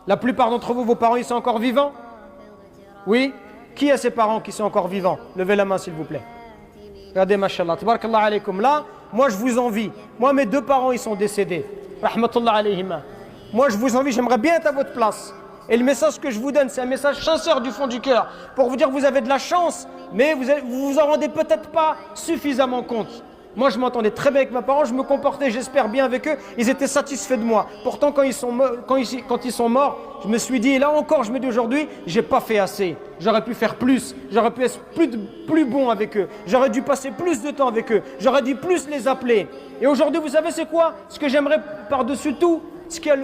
La plupart d'entre vous, vos parents, ils sont encore vivants? Oui? Qui a ses parents qui sont encore vivants? Levez la main, s'il vous plaît. Regardez, mashallah, tabarakallah alaykum. Là, moi, je vous envie. Moi, mes deux parents, ils sont décédés. Rahmatullah alayhima. Moi, je vous envie, j'aimerais bien être à votre place. Et le message que je vous donne, c'est un message sincère du fond du cœur. Pour vous dire que vous avez de la chance, mais vous vous en rendez peut-être pas suffisamment compte. Moi, je m'entendais très bien avec mes parents, je me comportais, j'espère, bien avec eux. Ils étaient satisfaits de moi. Pourtant, quand ils sont morts, je me suis dit, et là encore, je me dis aujourd'hui, j'ai pas fait assez. J'aurais pu faire plus. J'aurais pu être plus bon avec eux. J'aurais dû passer plus de temps avec eux. J'aurais dû plus les appeler. Et aujourd'hui, vous savez, c'est quoi? Ce que j'aimerais par-dessus tout, ce qui a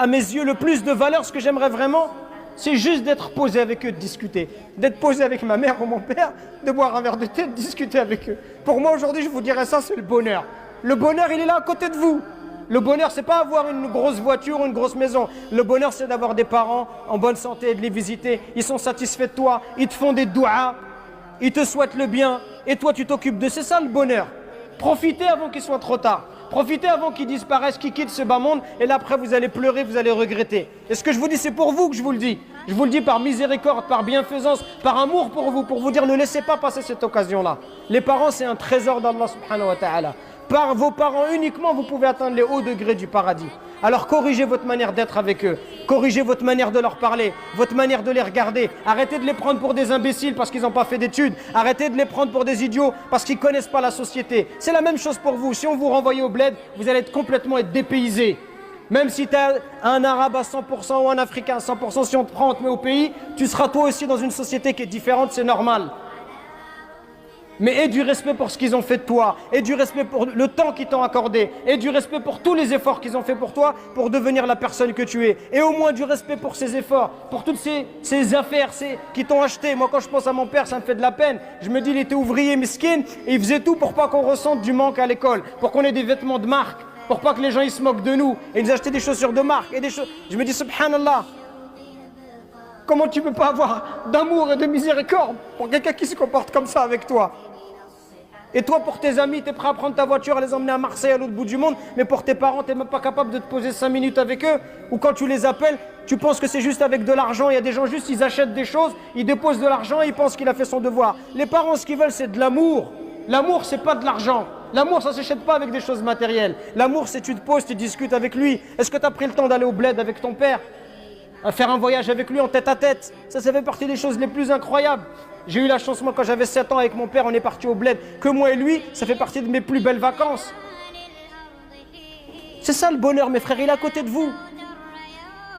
à mes yeux le plus de valeur, ce que j'aimerais vraiment, c'est juste d'être posé avec eux, de discuter. D'être posé avec ma mère ou mon père, de boire un verre de thé, de discuter avec eux. Pour moi, aujourd'hui, je vous dirais ça, c'est le bonheur. Le bonheur, il est là à côté de vous. Le bonheur, c'est pas avoir une grosse voiture ou une grosse maison. Le bonheur, c'est d'avoir des parents en bonne santé, de les visiter. Ils sont satisfaits de toi, ils te font des douas, ils te souhaitent le bien, et toi, tu t'occupes d'eux. C'est ça le bonheur. Profitez avant qu'il soit trop tard. Profitez avant qu'ils disparaissent, qu'ils quittent ce bas monde, et là après vous allez pleurer, vous allez regretter. Et ce que je vous dis, c'est pour vous que je vous le dis. Je vous le dis par miséricorde, par bienfaisance, par amour pour vous dire ne laissez pas passer cette occasion-là. Les parents, c'est un trésor d'Allah subhanahu wa ta'ala. Par vos parents uniquement, vous pouvez atteindre les hauts degrés du paradis. Alors corrigez votre manière d'être avec eux. Corrigez votre manière de leur parler, votre manière de les regarder. Arrêtez de les prendre pour des imbéciles parce qu'ils n'ont pas fait d'études. Arrêtez de les prendre pour des idiots parce qu'ils ne connaissent pas la société. C'est la même chose pour vous. Si on vous renvoie au bled, vous allez complètement être dépaysé. Même si tu es un arabe à 100% ou un africain à 100%, si on te prend, on te met au pays, tu seras toi aussi dans une société qui est différente, c'est normal. Mais aie du respect pour ce qu'ils ont fait de toi, aie du respect pour le temps qu'ils t'ont accordé, aie du respect pour tous les efforts qu'ils ont fait pour toi pour devenir la personne que tu es. Et au moins du respect pour ces efforts, pour toutes ces affaires qui t'ont acheté. Moi, quand je pense à mon père, ça me fait de la peine. Je me dis, il était ouvrier miskin et il faisait tout pour pas qu'on ressente du manque à l'école, pour qu'on ait des vêtements de marque, pour pas que les gens ils se moquent de nous. Et ils nous achetaient des chaussures de marque et des choses. Je me dis, subhanallah, comment tu peux pas avoir d'amour et de miséricorde pour quelqu'un qui se comporte comme ça avec toi? Et toi, pour tes amis, tu es prêt à prendre ta voiture, à les emmener à Marseille, à l'autre bout du monde, mais pour tes parents, tu n'es même pas capable de te poser 5 minutes avec eux. Ou quand tu les appelles, tu penses que c'est juste avec de l'argent. Il y a des gens juste, ils achètent des choses, ils déposent de l'argent et ils pensent qu'il a fait son devoir. Les parents, ce qu'ils veulent, c'est de l'amour. L'amour, c'est pas de l'argent. L'amour, ça ne s'achète pas avec des choses matérielles. L'amour, c'est tu te poses, tu discutes avec lui. Est-ce que tu as pris le temps d'aller au bled avec ton père? À faire un voyage avec lui en tête à tête? Ça fait partie des choses les plus incroyables. J'ai eu la chance, moi, quand j'avais 7 ans avec mon père, on est parti au bled. Que moi et lui, ça fait partie de mes plus belles vacances. C'est ça le bonheur, mes frères, il est à côté de vous.